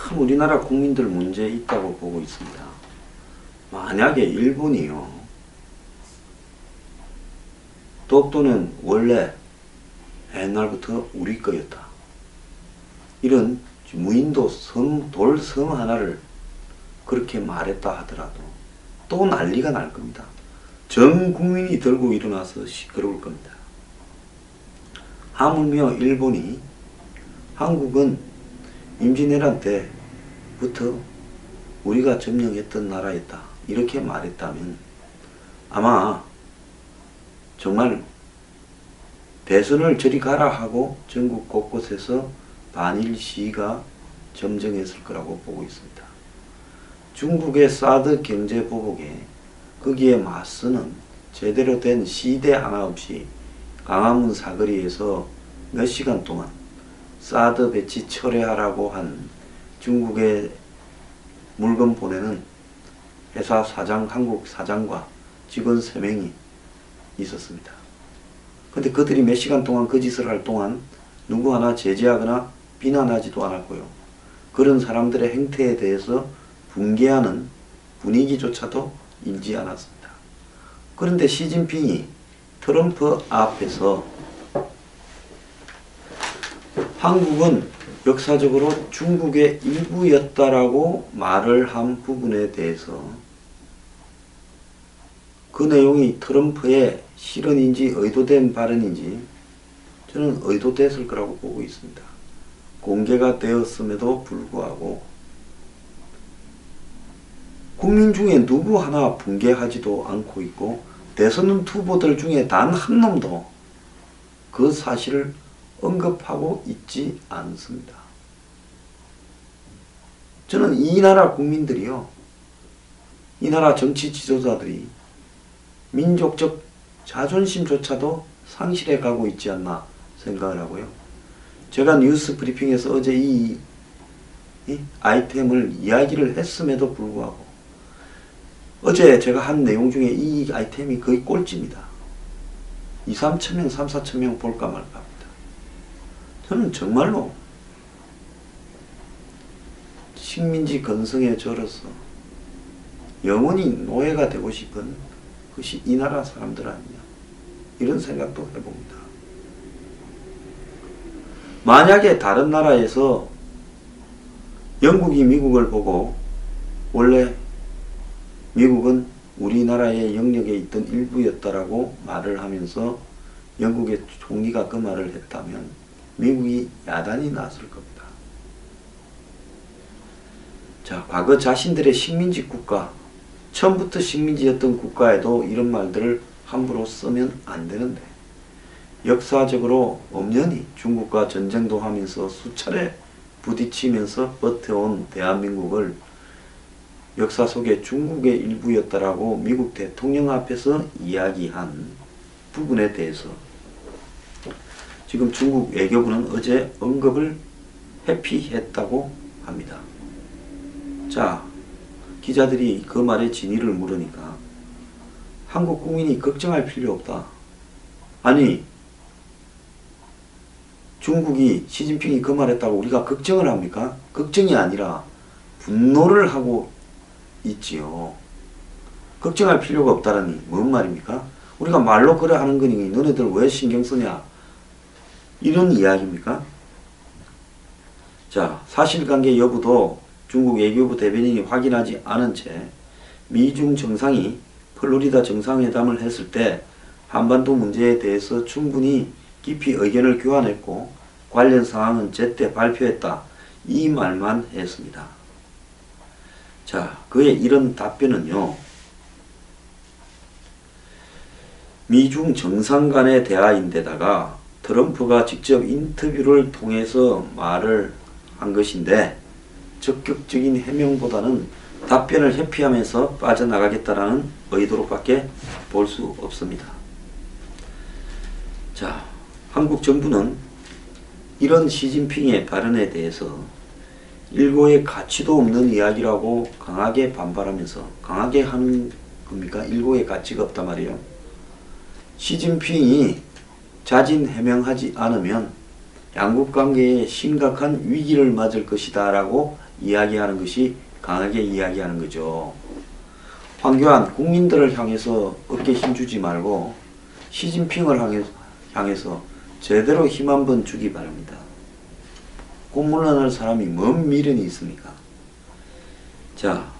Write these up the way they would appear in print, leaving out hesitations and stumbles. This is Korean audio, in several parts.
참 우리나라 국민들 문제 있다고 보고 있습니다. 만약에 일본이요, 독도는 원래 옛날부터 우리 거였다, 이런 무인도 돌섬 하나를 그렇게 말했다 하더라도 또 난리가 날 겁니다. 전 국민이 들고 일어나서 시끄러울 겁니다. 하물며 일본이 한국은 임진왜란 때부터 우리가 점령했던 나라였다 이렇게 말했다면 아마 정말 대선을 저리 가라 하고 전국 곳곳에서 반일 시위가 점정했을 거라고 보고 있습니다. 중국의 사드 경제 보복에 거기에 맞서는 제대로 된 시대 하나 없이 광화문 사거리에서 몇 시간 동안 사드 배치 철회하라고 한 중국의 물건 보내는 회사 사장, 한국 사장과 직원 3명이 있었습니다. 근데 그들이 몇 시간 동안 그 짓을 할 동안 누구 하나 제지하거나 비난하지도 않았고요. 그런 사람들의 행태에 대해서 분개하는 분위기조차도 일지 않았습니다. 그런데 시진핑이 트럼프 앞에서 한국은 역사적으로 중국의 일부였다라고 말을 한 부분에 대해서 그 내용이 트럼프의 실언인지 의도된 발언인지 저는 의도됐을 거라고 보고 있습니다. 공개가 되었음에도 불구하고 국민 중에 누구 하나 분개하지도 않고 있고 대선 후보들 중에 단 한 놈도 그 사실을 언급하고 있지 않습니다. 저는 이 나라 국민들이요, 이 나라 정치 지도자들이 민족적 자존심조차도 상실해 가고 있지 않나 생각을 하고요. 제가 뉴스 브리핑에서 어제 이 아이템을 이야기를 했음에도 불구하고 어제 제가 한 내용 중에 이 아이템이 거의 꼴찌입니다. 2, 3천 명, 3, 4천 명 볼까 말까 합니다. 저는 정말로 식민지 건성에 절어서 영원히 노예가 되고 싶은 것이 이 나라 사람들 아니냐 이런 생각도 해봅니다. 만약에 다른 나라에서 영국이 미국을 보고 원래 미국은 우리나라의 영역에 있던 일부였다라고 말을 하면서 영국의 총리가 그 말을 했다면 미국이 야단이 났을 겁니다. 자, 과거 자신들의 식민지 국가, 처음부터 식민지였던 국가에도 이런 말들을 함부로 쓰면 안 되는데 역사적으로 엄연히 중국과 전쟁도 하면서 수차례 부딪히면서 버텨온 대한민국을 역사 속에 중국의 일부였다라고 미국 대통령 앞에서 이야기한 부분에 대해서 지금 중국 외교부는 어제 언급을 회피했다고 합니다. 자, 기자들이 그 말의 진위를 물으니까 한국 국민이 걱정할 필요 없다. 아니, 중국이 시진핑이 그 말했다고 우리가 걱정을 합니까? 걱정이 아니라 분노를 하고 있지요. 걱정할 필요가 없다라니 뭔 말입니까? 우리가 말로 그래 하는 거니 너네들 왜 신경 쓰냐 이런 이야기입니까? 자, 사실관계 여부도 중국 외교부 대변인이 확인하지 않은 채 미중 정상이 플로리다 정상회담을 했을 때 한반도 문제에 대해서 충분히 깊이 의견을 교환했고 관련 사항은 제때 발표했다 이 말만 했습니다. 자, 그의 이런 답변은요, 미중 정상 간의 대화인데다가 트럼프가 직접 인터뷰를 통해서 말을 한 것인데 적극적인 해명보다는 답변을 회피하면서 빠져나가겠다라는 의도로밖에 볼 수 없습니다. 자, 한국 정부는 이런 시진핑의 발언에 대해서 일고의 가치도 없는 이야기라고 강하게 반발하면서 강하게 하는 겁니까? 일고의 가치가 없단 말이에요. 시진핑이 자진 해명하지 않으면 양국 관계에 심각한 위기를 맞을 것이다 라고 이야기하는 것이 강하게 이야기하는 거죠. 황교안, 국민들을 향해서 어깨 힘주지 말고 시진핑을 향해서 제대로 힘 한번 주기 바랍니다. 콧물나는 사람이 뭔 미련이 있습니까? 자,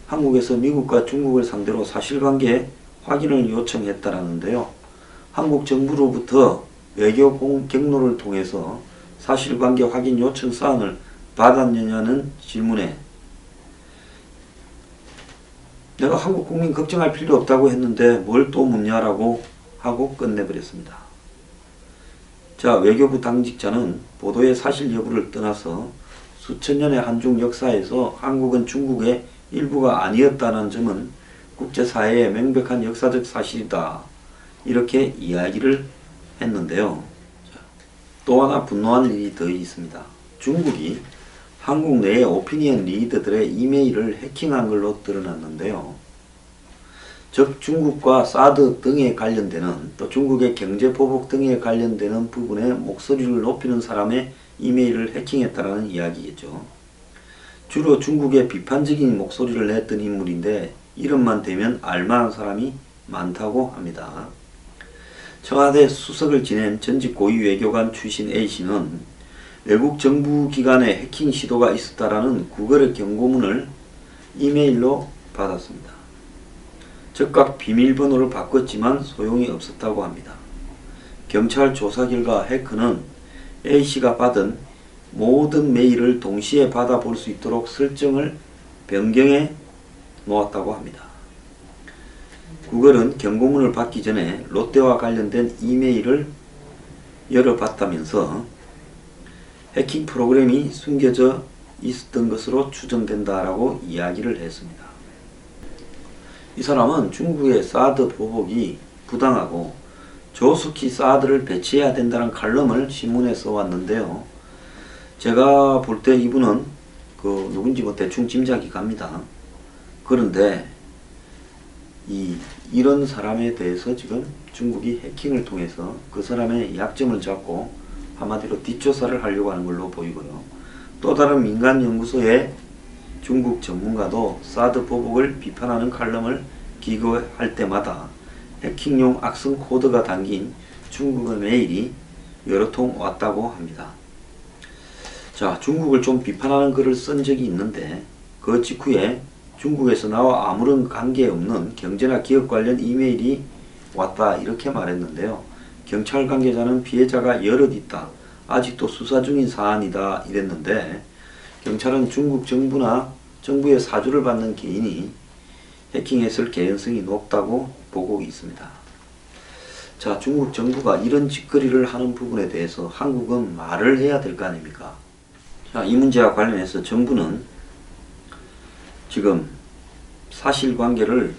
한국에서 미국과 중국을 상대로 사실관계 확인을 요청했다라는데요. 한국 정부로부터 외교 경로를 통해서 사실관계 확인 요청 사항을 받았느냐는 질문에 내가 한국 국민 걱정할 필요 없다고 했는데 뭘 또 묻냐라고 하고 끝내버렸습니다. 자, 외교부 당직자는 보도의 사실 여부를 떠나서 수천 년의 한중 역사에서 한국은 중국의 일부가 아니었다는 점은 국제사회의 명백한 역사적 사실이다. 이렇게 이야기를 했는데요. 또 하나 분노할 일이 더 있습니다. 중국이 한국 내의 오피니언 리더들의 이메일을 해킹한 걸로 드러났는데요. 즉 중국과 사드 등에 관련되는 또 중국의 경제 보복 등에 관련되는 부분에 목소리를 높이는 사람의 이메일을 해킹했다는 이야기겠죠. 주로 중국의 비판적인 목소리를 냈던 인물인데 이름만 대면 알만한 사람이 많다고 합니다. 청와대 수석을 지낸 전직 고위 외교관 출신 A씨는 외국 정부기관의 해킹 시도가 있었다라는 구글의 경고문을 이메일로 받았습니다. 즉각 비밀번호를 바꿨지만 소용이 없었다고 합니다. 경찰 조사 결과 해커는 A씨가 받은 모든 메일을 동시에 받아볼 수 있도록 설정을 변경해 놓았다고 합니다. 구글은 경고문을 받기 전에 롯데와 관련된 이메일을 열어봤다면서 해킹 프로그램이 숨겨져 있었던 것으로 추정된다라고 이야기를 했습니다. 이 사람은 중국의 사드 보복이 부당하고 조속히 사드를 배치해야 된다는 칼럼을 신문에 써왔는데요. 제가 볼 때 이분은 누군지 뭐 대충 짐작이 갑니다. 그런데 이런 사람에 대해서 지금 중국이 해킹을 통해서 그 사람의 약점을 잡고 한마디로 뒷조사를 하려고 하는 걸로 보이고요. 또 다른 민간 연구소의 중국 전문가도 사드 보복을 비판하는 칼럼을 기고할 때마다 해킹용 악성 코드가 담긴 중국의 메일이 여러 통 왔다고 합니다. 자, 중국을 좀 비판하는 글을 쓴 적이 있는데 그 직후에 중국에서 나와 아무런 관계없는 경제나 기업 관련 이메일이 왔다 이렇게 말했는데요. 경찰 관계자는 피해자가 여럿 있다. 아직도 수사 중인 사안이다 이랬는데 경찰은 중국 정부나 정부의 사주를 받는 개인이 해킹했을 개연성이 높다고 보고 있습니다. 자, 중국 정부가 이런 짓거리를 하는 부분에 대해서 한국은 말을 해야 될 거 아닙니까? 자, 이 문제와 관련해서 정부는 지금 사실관계를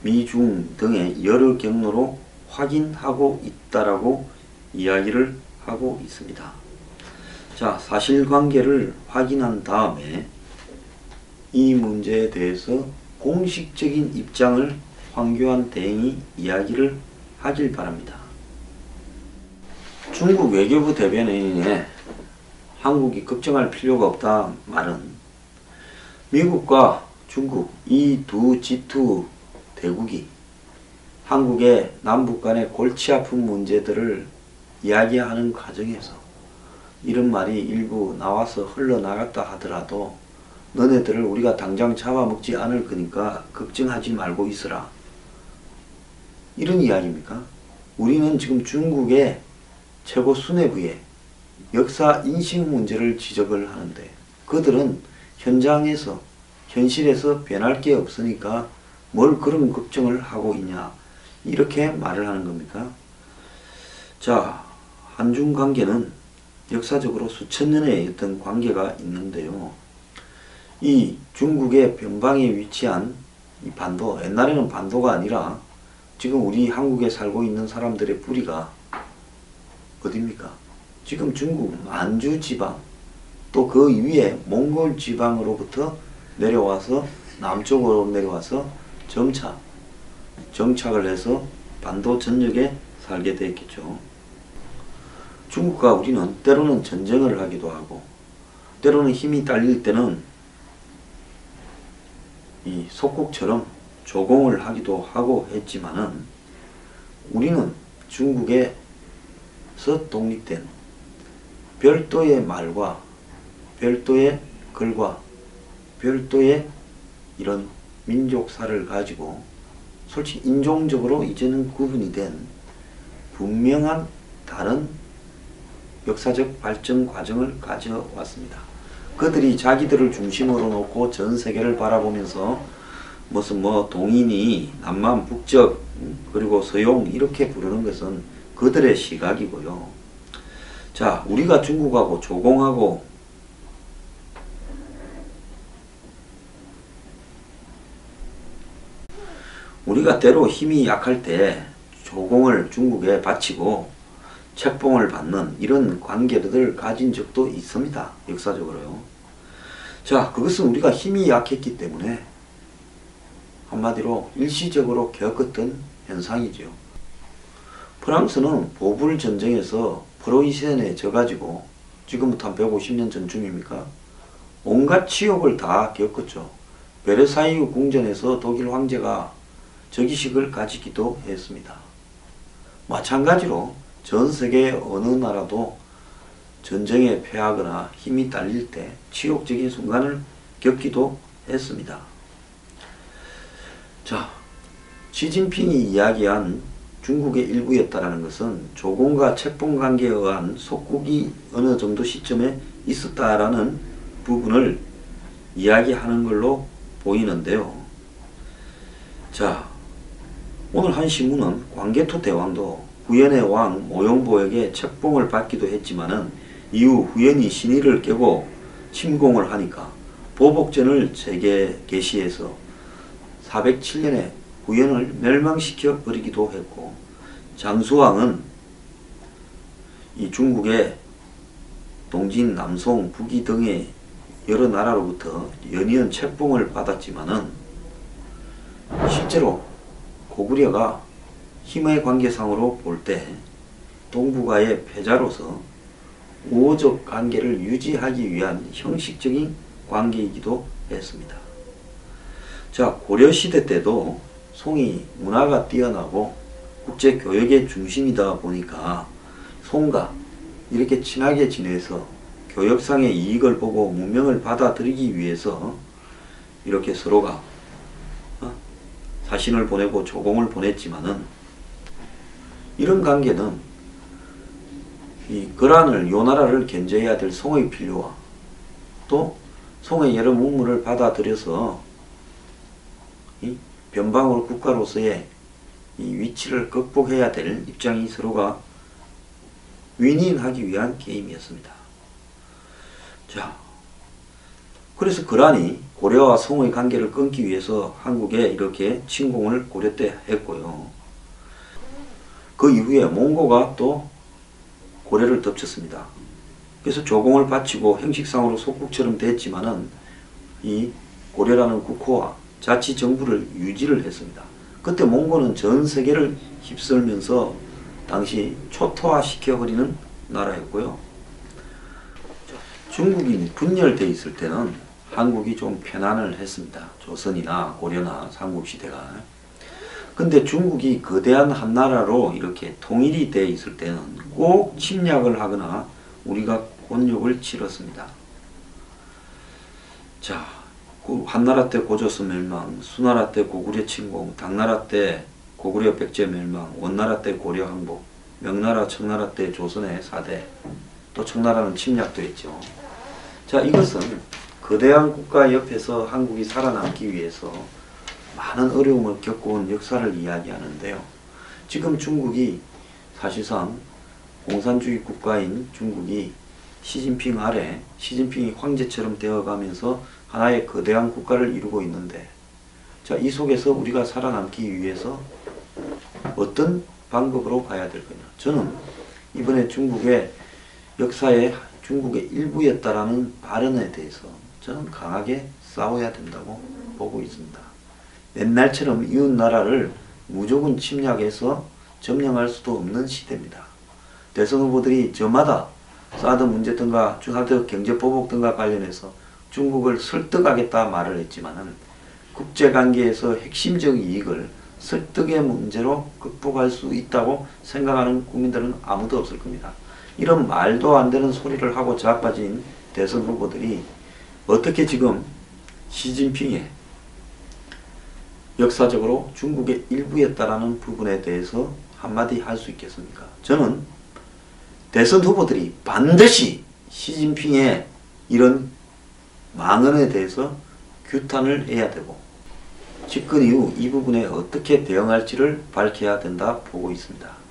미중 등의 여러 경로로 확인하고 있다라고 이야기를 하고 있습니다. 자, 사실관계를 확인한 다음에 이 문제에 대해서 공식적인 입장을 황교안 대행이 이야기를 하길 바랍니다. 중국 외교부 대변인의 한국이 걱정할 필요가 없다 말은 미국과 중국 이 두 G2 대국이 한국의 남북 간의 골치 아픈 문제들을 이야기하는 과정에서 이런 말이 일부 나와서 흘러나갔다 하더라도 너네들을 우리가 당장 잡아먹지 않을 거니까 걱정하지 말고 있으라. 이런 이야기입니까? 우리는 지금 중국의 최고 수뇌부에 역사 인식 문제를 지적을 하는데 그들은 현장에서 현실에서 변할 게 없으니까 뭘 그런 걱정을 하고 있냐 이렇게 말을 하는 겁니까? 자, 한중 관계는 역사적으로 수천 년의 어떤 관계가 있는데요. 이 중국의 변방에 위치한 이 반도, 옛날에는 반도가 아니라 지금 우리 한국에 살고 있는 사람들의 뿌리가 어디입니까? 지금 중국 만주 지방 또 그 위에 몽골 지방으로부터 내려와서 남쪽으로 내려와서 점차 정착을 해서 반도 전역에 살게 되었겠죠. 중국과 우리는 때로는 전쟁을 하기도 하고 때로는 힘이 딸릴 때는 이 속국처럼 조공을 하기도 하고 했지만은 우리는 중국에서 독립된 별도의 말과 별도의 글과 별도의 이런 민족사를 가지고 솔직히 인종적으로 이제는 구분이 된 분명한 다른 역사적 발전 과정을 가져왔습니다. 그들이 자기들을 중심으로 놓고 전 세계를 바라보면서 무슨 동인이 남만 북적 그리고 서용 이렇게 부르는 것은 그들의 시각이고요. 자, 우리가 중국하고 조공하고 우리가 때로 힘이 약할 때 조공을 중국에 바치고 책봉을 받는 이런 관계를 가진 적도 있습니다. 역사적으로요. 자, 그것은 우리가 힘이 약했기 때문에 한마디로 일시적으로 겪었던 현상이죠. 프랑스는 보불 전쟁에서 프로이센에 져가지고 지금부터 한 150년 전쯤입니까? 온갖 치욕을 다 겪었죠. 베르사유 궁전에서 독일 황제가 즉위식을 가지기도 했습니다. 마찬가지로 전 세계 어느 나라도 전쟁에 패하거나 힘이 딸릴 때 치욕적인 순간을 겪기도 했습니다. 자, 시진핑이 이야기한 중국의 일부였다라는 것은 조공과 책봉 관계에 의한 속국이 어느 정도 시점에 있었다라는 부분을 이야기하는 걸로 보이는데요. 자, 오늘 한 신문은 광개토 대왕도 후연의 왕 모용보에게 책봉을 받기도 했지만은 이후 후연이 신의를 깨고 침공을 하니까 보복전을 개시해서 407년에 후연을 멸망시켜 버리기도 했고, 장수왕은 이 중국의 동진, 남송, 북이 등의 여러 나라로부터 연이은 책봉을 받았지만은 실제로 고구려가 힘의 관계상으로 볼 때 동북아의 패자로서 우호적 관계를 유지하기 위한 형식적인 관계이기도 했습니다. 자, 고려시대 때도 송이 문화가 뛰어나고 국제교역의 중심이다 보니까 송과 이렇게 친하게 지내서 교역상의 이익을 보고 문명을 받아들이기 위해서 이렇게 서로가 사신을 보내고 조공을 보냈지만은 이런 관계는 이 거란을 요 나라를 견제해야 될 송의 필요와 또 송의 여러 문물을 받아들여서 이 변방으로 국가로서의 이 위치를 극복해야 될 입장이 서로가 윈윈하기 위한 게임이었습니다. 자, 그래서 거란이 고려와 송의 관계를 끊기 위해서 한국에 이렇게 침공을 고려 때 했고요. 그 이후에 몽고가 또 고려를 덮쳤습니다. 그래서 조공을 바치고 형식상으로 속국처럼 됐지만은 이 고려라는 국호와 자치 정부를 유지를 했습니다. 그때 몽고는 전 세계를 휩쓸면서 당시 초토화시켜버리는 나라였고요. 중국이 분열되어 있을 때는 한국이 좀 편안을 했습니다. 조선이나 고려나 삼국시대가. 근데 중국이 거대한 한 나라로 이렇게 통일이 되어 있을 때는 꼭 침략을 하거나 우리가 곤욕을 치렀습니다. 자, 한나라 때 고조선 멸망, 수나라 때 고구려 침공, 당나라 때 고구려 백제 멸망, 원나라 때 고려 항복, 명나라, 청나라 때 조선의 4대, 또 청나라는 침략도 했죠. 자, 이것은 거대한 국가 옆에서 한국이 살아남기 위해서 많은 어려움을 겪어온 역사를 이야기하는데요. 지금 중국이 사실상 공산주의 국가인 중국이 시진핑 아래 시진핑이 황제처럼 되어가면서 하나의 거대한 국가를 이루고 있는데, 자, 이 속에서 우리가 살아남기 위해서 어떤 방법으로 가야 될 거냐. 저는 이번에 중국의 역사의 중국의 일부였다라는 발언에 대해서 저는 강하게 싸워야 된다고 보고 있습니다. 옛날처럼 이웃 나라를 무조건 침략해서 점령할 수도 없는 시대입니다. 대선 후보들이 저마다 사드 문제 등과 사드 경제보복 등과 관련해서 중국을 설득하겠다 말을 했지만은 국제관계에서 핵심적 이익을 설득의 문제로 극복할 수 있다고 생각하는 국민들은 아무도 없을 겁니다. 이런 말도 안 되는 소리를 하고 자빠진 대선 후보들이 어떻게 지금 시진핑의 역사적으로 중국의 일부였다라는 부분에 대해서 한마디 할 수 있겠습니까? 저는 대선 후보들이 반드시 시진핑의 이런 망언에 대해서 규탄을 해야 되고 집권 이후 이 부분에 어떻게 대응할지를 밝혀야 된다 보고 있습니다.